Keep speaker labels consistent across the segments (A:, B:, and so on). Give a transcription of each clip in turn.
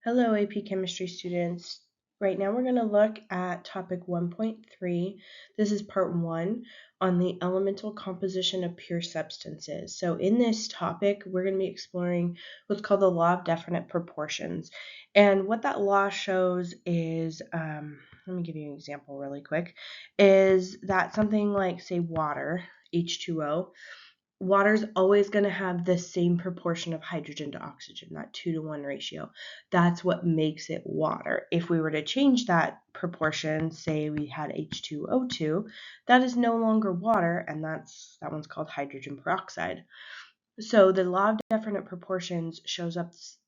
A: Hello, AP Chemistry students. Right now we're going to look at topic 1.3. This is part 1 on the elemental composition of pure substances. So in this topic, we're going to be exploring what's called the law of definite proportions. And what that law shows is, let me give you an example really quick, is that something like, say, water, H2O, water's always going to have the same proportion of hydrogen to oxygen, that 2-to-1 ratio. That's what makes it water. If we were to change that proportion, say we had H2O2, that is no longer water, and that one's called hydrogen peroxide. So the law of definite proportions shows us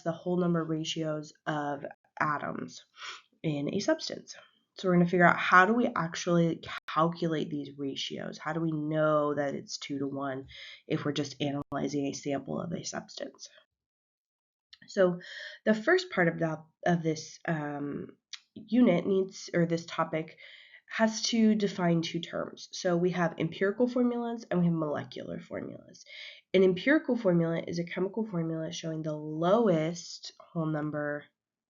A: the whole number ratios of atoms in a substance. So we're going to figure out, how do we actually calculate these ratios? How do we know that it's 2-to-1 if we're just analyzing a sample of a substance? So the first part of this this topic has to define two terms. So we have empirical formulas and we have molecular formulas. An empirical formula is a chemical formula showing the lowest whole number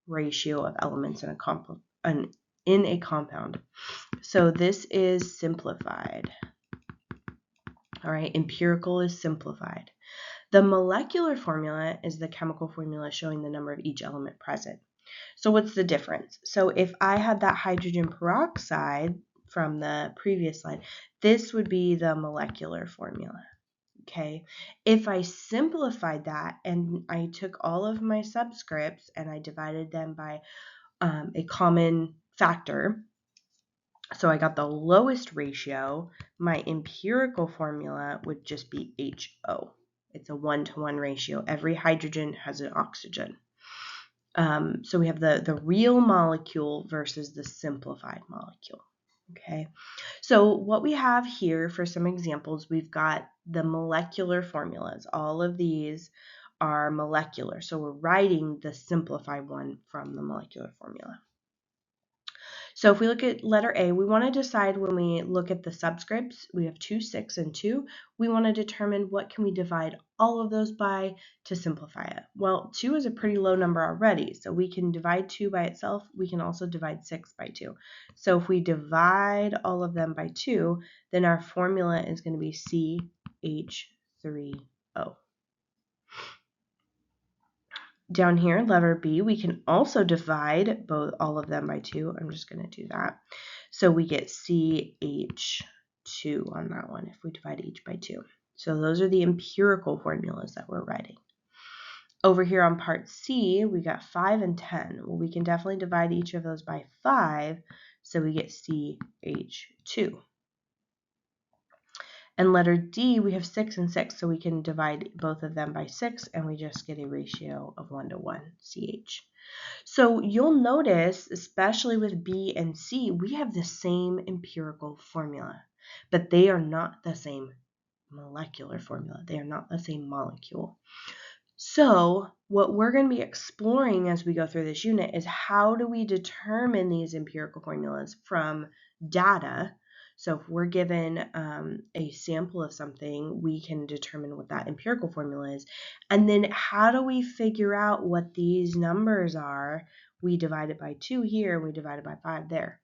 A: ratio of elements in a compound. So this is simplified. All right, empirical is simplified. The molecular formula is the chemical formula showing the number of each element present. So what's the difference? So if I had that hydrogen peroxide from the previous slide, this would be the molecular formula. Okay, if I simplified that and I took all of my subscripts and I divided them by a common factor, so I got the lowest ratio, my empirical formula would just be HO. It's a 1-to-1 ratio. Every hydrogen has an oxygen. So we have the real molecule versus the simplified molecule. Okay, so what we have here for some examples, we've got the molecular formulas. All of these are molecular, so we're writing the simplified one from the molecular formula. So if we look at letter A, we want to decide, when we look at the subscripts, we have 2, 6, and 2. We want to determine what can we divide all of those by to simplify it. Well, 2 is a pretty low number already, so we can divide 2 by itself. We can also divide 6 by 2. So if we divide all of them by 2, then our formula is going to be CH3O. Down here, letter B, we can also divide all of them by 2. I'm just going to do that. So we get CH2 on that one if we divide each by 2. So those are the empirical formulas that we're writing. Over here on part C, we got 5 and 10. Well, we can definitely divide each of those by 5, so we get CH2. And letter D, we have 6 and 6, so we can divide both of them by 6, and we just get a ratio of 1-to-1, CH. So you'll notice, especially with B and C, we have the same empirical formula, but they are not the same molecular formula. They are not the same molecule. So what we're going to be exploring as we go through this unit is, how do we determine these empirical formulas from data? So if we're given a sample of something, we can determine what that empirical formula is. And then how do we figure out what these numbers are? We divide it by 2 here, we divide it by 5 there.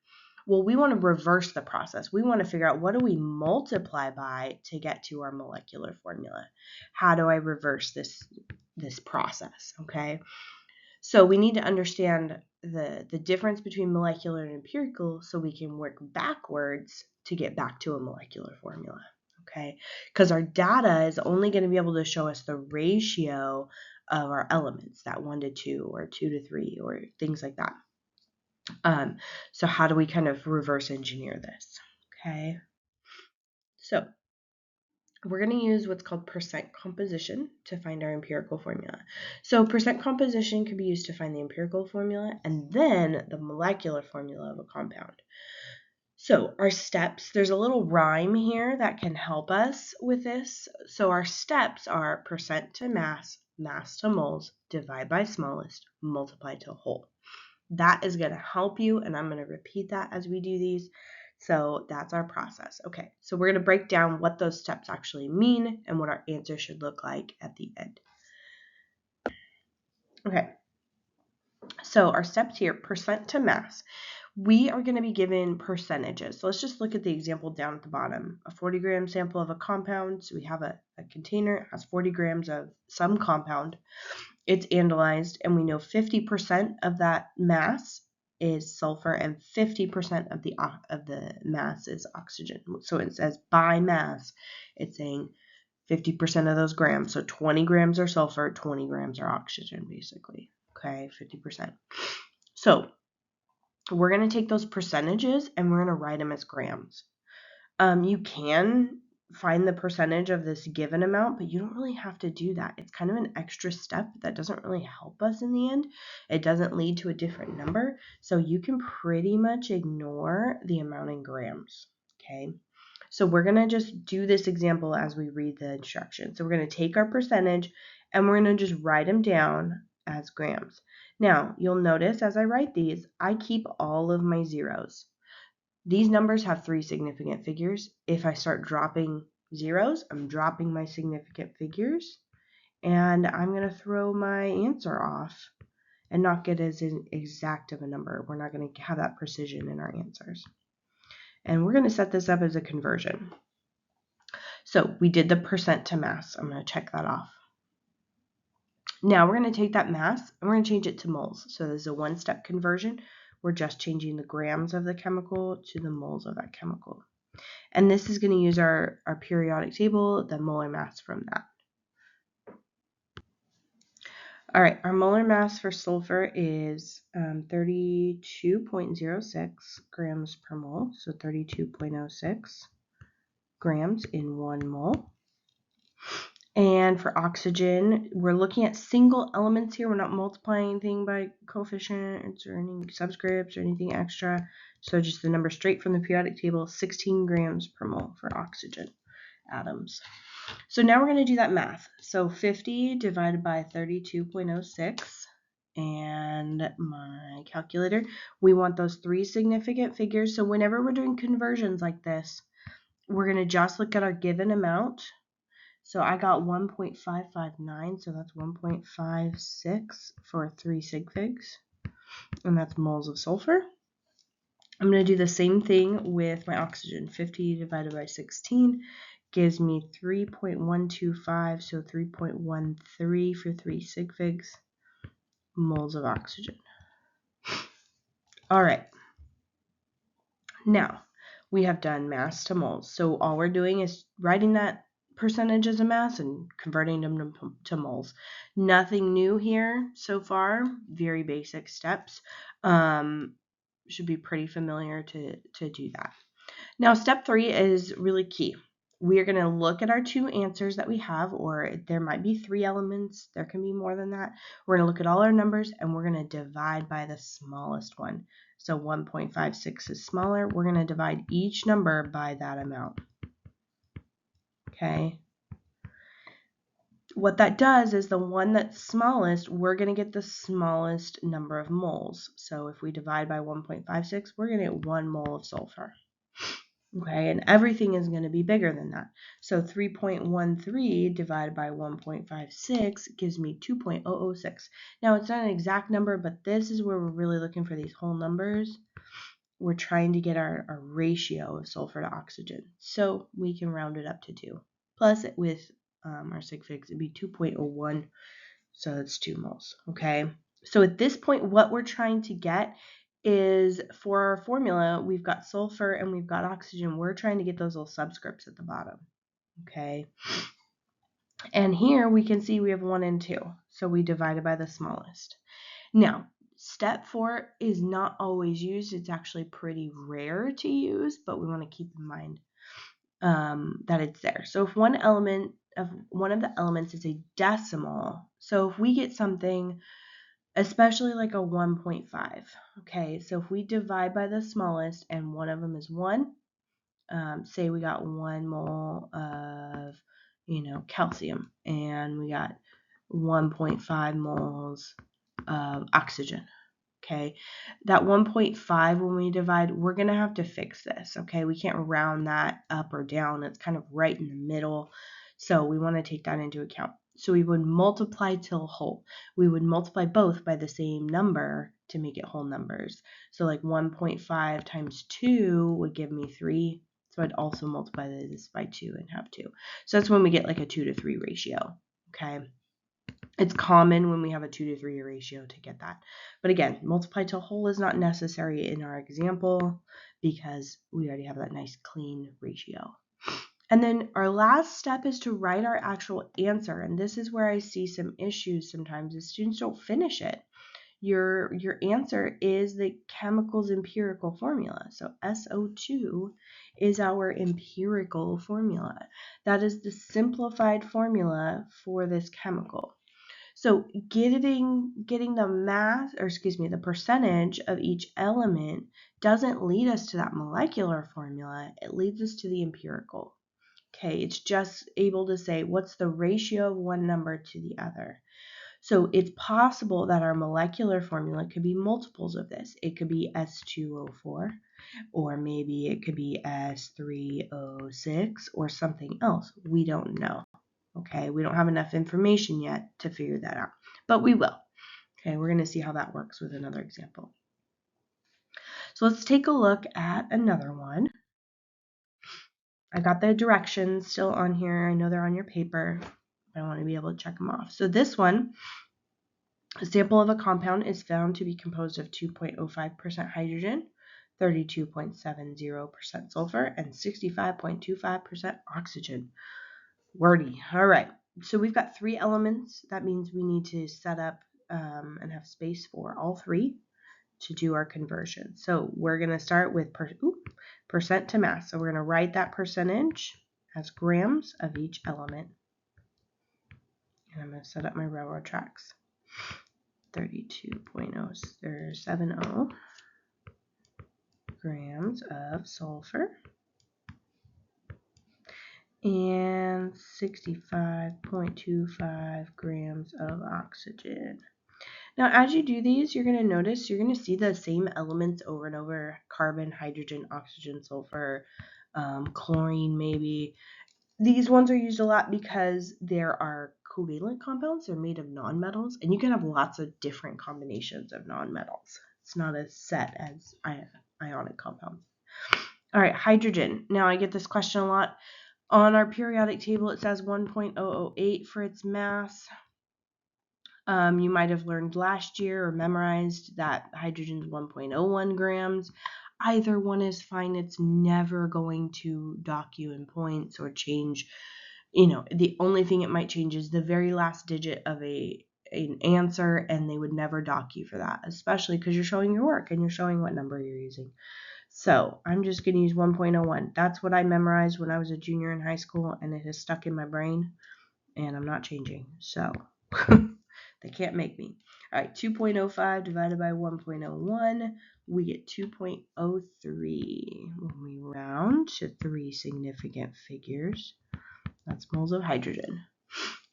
A: Well, we want to reverse the process. We want to figure out, what do we multiply by to get to our molecular formula? How do I reverse this process? Okay, so we need to understand the difference between molecular and empirical, so we can work backwards to get back to a molecular formula. Okay, because our data is only going to be able to show us the ratio of our elements, that 1-to-2 or 2-to-3 or things like that. So how do we kind of reverse engineer this? Okay, so we're going to use what's called percent composition to find our empirical formula. So percent composition can be used to find the empirical formula and then the molecular formula of a compound. So our steps, there's a little rhyme here that can help us with this. So our steps are percent to mass, mass to moles, divide by smallest, multiply to whole. That is going to help you, and I'm going to repeat that as we do these. So that's our process. Okay, so we're going to break down what those steps actually mean and what our answer should look like at the end. Okay, So our steps here, percent to mass. We are going to be given percentages. So let's just look at the example down at the bottom. A 40-gram sample of a compound. So we have a container, it has 40 grams of some compound. It's analyzed, and we know 50% of that mass is sulfur and 50% of the mass is oxygen. So it says by mass, it's saying 50% of those grams. So 20 grams are sulfur, 20 grams are oxygen, basically. Okay, 50%. So we're going to take those percentages and we're going to write them as grams. You can find the percentage of this given amount, but you don't really have to do that. It's kind of an extra step that doesn't really help us in the end. It doesn't lead to a different number, so you can pretty much ignore the amount in grams, okay? So we're going to just do this example as we read the instructions. So we're going to take our percentage and we're going to just write them down as grams. Now, you'll notice as I write these, I keep all of my zeros. These numbers have 3 significant figures. If I start dropping zeros, I'm dropping my significant figures, and I'm going to throw my answer off and not get as exact of a number. We're not going to have that precision in our answers. And we're going to set this up as a conversion. So we did the percent to mass. I'm going to check that off. Now we're going to take that mass and we're going to change it to moles. So this is a one-step conversion. We're just changing the grams of the chemical to the moles of that chemical. And this is going to use our periodic table, the molar mass from that. All right, our molar mass for sulfur is 32.06 grams per mole, so 32.06 grams in 1 mole. And for oxygen, we're looking at single elements here. We're not multiplying anything by coefficients or any subscripts or anything extra. So just the number straight from the periodic table, 16 grams per mole for oxygen atoms. So now we're going to do that math. So 50 divided by 32.06, and my calculator, we want those 3 significant figures. So whenever we're doing conversions like this, we're going to just look at our given amount. So I got 1.559, so that's 1.56 for 3 sig figs, and that's moles of sulfur. I'm going to do the same thing with my oxygen. 50 divided by 16 gives me 3.125, so 3.13 for 3 sig figs, moles of oxygen. All right. Now, we have done mass to moles. So all we're doing is writing that percentage as a mass and converting them to moles. Nothing new here so far. Very basic steps. Should be pretty familiar to do that. Now, step 3 is really key. We are going to look at our 2 answers that we have, or there might be 3 elements. There can be more than that. We're going to look at all our numbers, and we're going to divide by the smallest one. So 1.56 is smaller. We're going to divide each number by that amount. Okay. What that does is the one that's smallest, we're going to get the smallest number of moles. So if we divide by 1.56, we're going to get 1 mole of sulfur. Okay, and everything is going to be bigger than that. So 3.13 divided by 1.56 gives me 2.006. Now, it's not an exact number, but this is where we're really looking for these whole numbers. We're trying to get our ratio of sulfur to oxygen. So we can round it up to 2. Plus, with our sig figs, it'd be 2.01. So that's 2 moles. Okay, so at this point, what we're trying to get is, for our formula, we've got sulfur and we've got oxygen. We're trying to get those little subscripts at the bottom. Okay. And here we can see we have 1 and 2. So we divided by the smallest. Now, step 4 is not always used. It's actually pretty rare to use, but we want to keep in mind that it's there. So if one of the elements is a decimal, so if we get something, especially like a 1.5. Okay, so if we divide by the smallest and one of them is 1, say we got 1 mole of, calcium, and we got 1.5 moles of oxygen. Okay, that 1.5, when we divide, we're going to have to fix this. Okay, we can't round that up or down. It's kind of right in the middle. So we want to take that into account. So we would multiply till whole. We would multiply both by the same number to make it whole numbers. So like 1.5 times 2 would give me 3. So I'd also multiply this by 2 and have 2. So that's when we get like a 2 to 3 ratio. Okay. It's common when we have a 2 to 3 ratio to get that. But again, multiply till whole is not necessary in our example because we already have that nice clean ratio. And then our last step is to write our actual answer. And this is where I see some issues sometimes is students don't finish it. Your answer is the chemical's empirical formula. So SO2 is our empirical formula. That is the simplified formula for this chemical. So getting the mass, or excuse me, the percentage of each element doesn't lead us to that molecular formula. It leads us to the empirical. Okay, it's just able to say what's the ratio of one number to the other. So it's possible that our molecular formula could be multiples of this. It could be S2O4, or maybe it could be S3O6 or something else. We don't know. Okay, we don't have enough information yet to figure that out, but we will. Okay, we're going to see how that works with another example. So let's take a look at another one. I got the directions still on here. I know they're on your paper. I want to be able to check them off. So this one, a sample of a compound is found to be composed of 2.05% hydrogen, 32.70% sulfur, and 65.25% oxygen. Wordy. All right. So we've got 3 elements. That means we need to set up and have space for all 3 to do our conversion. So we're going to start with percent to mass. So we're going to write that percentage as grams of each element. And I'm going to set up my railroad tracks. 32.070 grams of sulfur and 65.25 grams of oxygen. Now, as you do these, you're going to notice you're going to see the same elements over and over: carbon, hydrogen, oxygen, sulfur, chlorine maybe. These ones are used a lot because there are covalent compounds. They're made of nonmetals, and you can have lots of different combinations of nonmetals. It's not as set as ionic compounds. All right, hydrogen. Now, I get this question a lot. On our periodic table, it says 1.008 for its mass. You might have learned last year or memorized that hydrogen is 1.01 grams. Either one is fine. It's never going to dock you in points or change. The only thing it might change is the very last digit of an answer, and they would never dock you for that, especially because you're showing your work and you're showing what number you're using. So I'm just going to use 1.01. That's what I memorized when I was a junior in high school, and it has stuck in my brain, and I'm not changing. So they can't make me. All right, 2.05 divided by 1.01, we get 2.03. When we round to 3 significant figures, that's moles of hydrogen.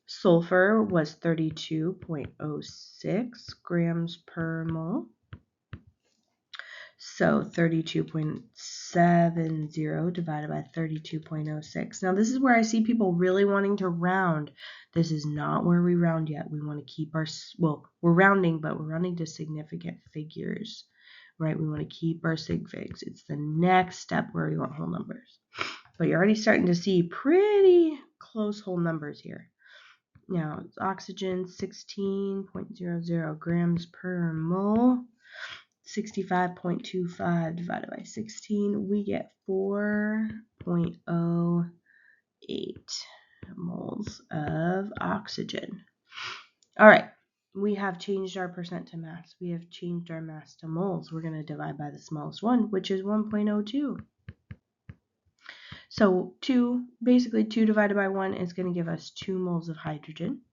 A: Sulfur was 32.06 grams per mole. So 32.70 divided by 32.06. Now this is where I see people really wanting to round. This is not where we round yet. We want to keep we're rounding, but we're rounding to significant figures, right? We want to keep our sig figs. It's the next step where we want whole numbers. But you're already starting to see pretty close whole numbers here. Now it's oxygen, 16.00 grams per mole. 65.25 divided by 16, we get 4.08 moles of oxygen. All right, we have changed our percent to mass. We have changed our mass to moles. We're going to divide by the smallest one, which is 1.02. So 2 divided by 1 is going to give us 2 moles of hydrogen.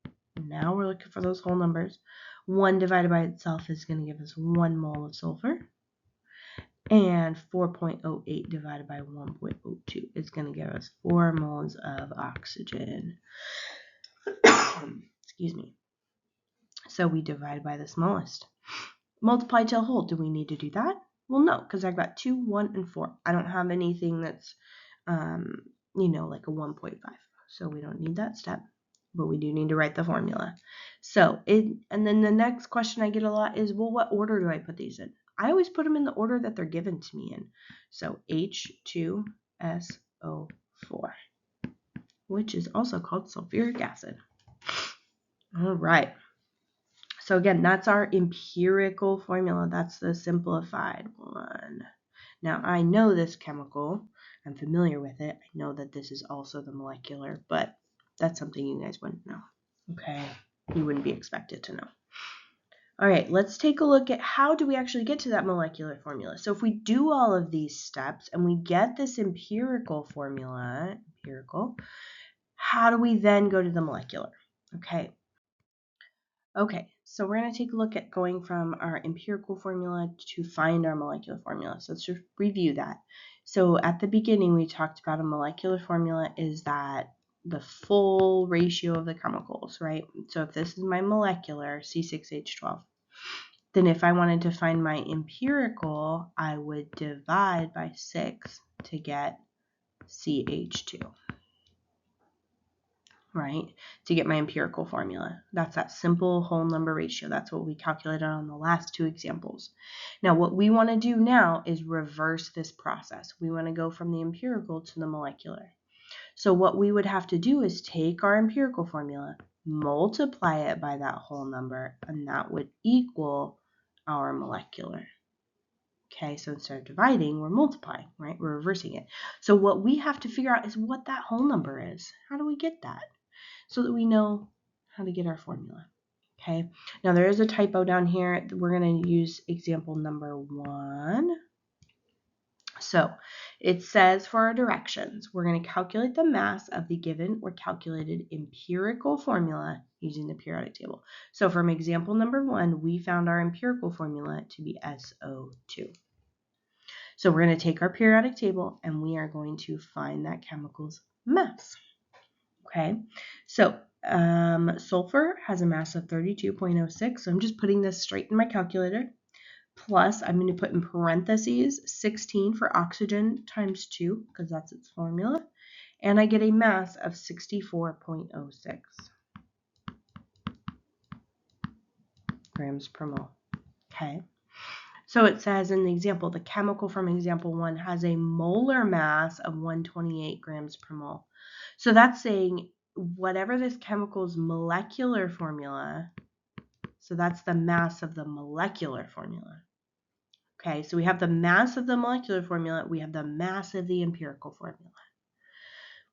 A: Now we're looking for those whole numbers. 1 divided by itself is going to give us 1 mole of sulfur. And 4.08 divided by 1.02 is going to give us 4 moles of oxygen. Excuse me. So we divide by the smallest. Multiply till whole. Do we need to do that? Well, no, because I've got 2, 1, and 4. I don't have anything that's, like a 1.5. So we don't need that step. but we do need to write the formula. So and then the next question I get a lot is, well, what order do I put these in? I always put them in the order that they're given to me in. So H2SO4, which is also called sulfuric acid. All right. So again, that's our empirical formula. That's the simplified one. Now, I know this chemical. I'm familiar with it. I know that this is also the molecular, but that's something you guys wouldn't know. Okay? You wouldn't be expected to know. All right, let's take a look at how do we actually get to that molecular formula. So if we do all of these steps and we get this empirical formula, how do we then go to the molecular? Okay, so we're going to take a look at going from our empirical formula to find our molecular formula. So let's just review that. So at the beginning, we talked about a molecular formula is that the full ratio of the chemicals, right? So if this is my molecular, C6H12, then if I wanted to find my empirical, I would divide by 6 to get CH2. Right, to get my empirical formula. That's that simple whole number ratio. That's what we calculated on the last two examples. Now, what we want to do now is reverse this process. We want to go from the empirical to the molecular. So what we would have to do is take our empirical formula, multiply it by that whole number, and that would equal our molecular. Okay, so instead of dividing, we're multiplying, right? We're reversing it. So what we have to figure out is what that whole number is. How do we get that? So that we know how to get our formula. Okay, now there is a typo down here. We're going to use example number 1. So it says for our directions, we're going to calculate the mass of the given or calculated empirical formula using the periodic table. So from example number 1, we found our empirical formula to be SO2. So we're going to take our periodic table and we are going to find that chemical's mass. Okay, so sulfur has a mass of 32.06, so I'm just putting this straight in my calculator. Plus, I'm going to put in parentheses 16 for oxygen times 2, because that's its formula. And I get a mass of 64.06 grams per mole. Okay, so it says in the example, the chemical from example 1 has a molar mass of 128 grams per mole. So that's saying whatever this chemical's molecular formula, so that's the mass of the molecular formula. Okay, so we have the mass of the molecular formula, we have the mass of the empirical formula.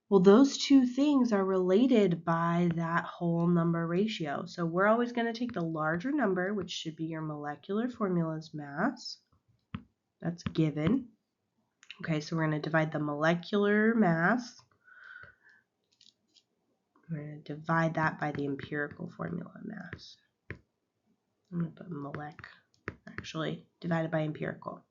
A: Well, those two things are related by that whole number ratio. So we're always going to take the larger number, which should be your molecular formula's mass. That's given. Okay, so we're going to divide the molecular mass. We're going to divide that by the empirical formula mass. I'm going to put molec, actually, divided by empirical.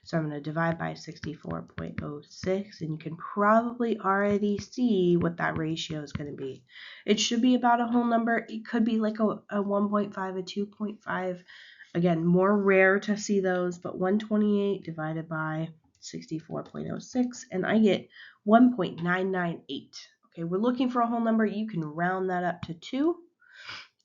A: So I'm going to divide by 64.06, and you can probably already see what that ratio is going to be. It should be about a whole number. It could be like a 1.5, a 2.5. Again, more rare to see those, but 128 divided by 64.06, and I get 1.998. Okay, we're looking for a whole number. You can round that up to 2.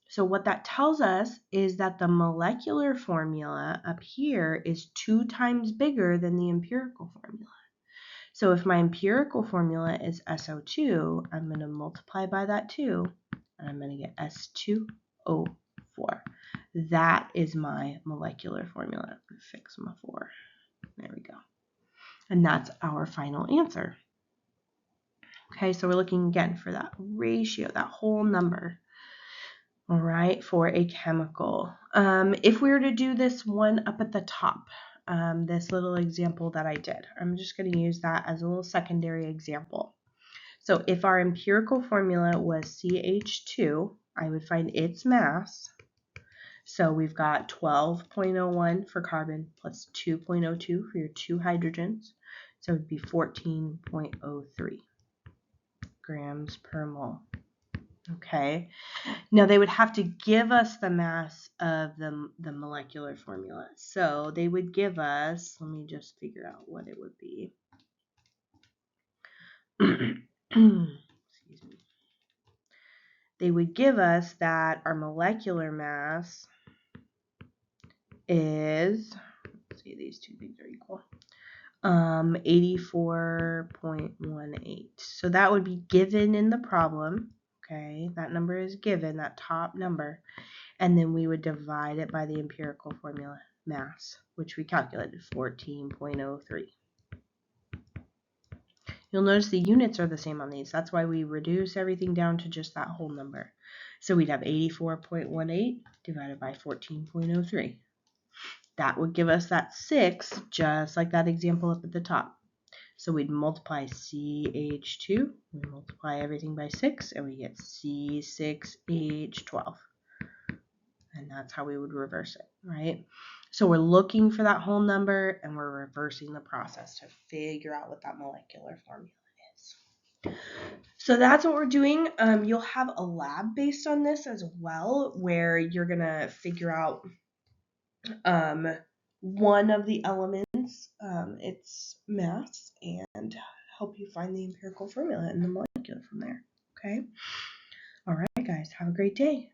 A: So what that tells us is that the molecular formula up here is 2 times bigger than the empirical formula. So if my empirical formula is SO2, I'm going to multiply by that 2, and I'm going to get S2O4. That is my molecular formula. I'm going to fix my 4. There we go. And that's our final answer. Okay, so we're looking again for that ratio, that whole number. All right, for a chemical. If we were to do this one up at the top, this little example that I did, I'm just going to use that as a little secondary example. So if our empirical formula was CH2, I would find its mass. So we've got 12.01 for carbon plus 2.02 for your 2 hydrogens. So it would be 14.03 grams per mole. Okay, now they would have to give us the mass of the molecular formula. So they would give us, let me just figure out what it would be. Excuse me. they would give us that our molecular mass is, let's see, these two things are equal, 84.18. So that would be given in the problem. Okay, that number is given, that top number, and then we would divide it by the empirical formula mass, which we calculated, 14.03. You'll notice the units are the same on these. That's why we reduce everything down to just that whole number. So we'd have 84.18 divided by 14.03. That would give us that 6, just like that example up at the top. So we'd multiply CH2, we multiply everything by 6, and we get C6H12. And that's how we would reverse it, right? So we're looking for that whole number, and we're reversing the process to figure out what that molecular formula is. So that's what we're doing. You'll have a lab based on this as well, where you're going to figure out one of the elements, its mass, and help you find the empirical formula and the molecular from there. Okay? All right, guys, have a great day.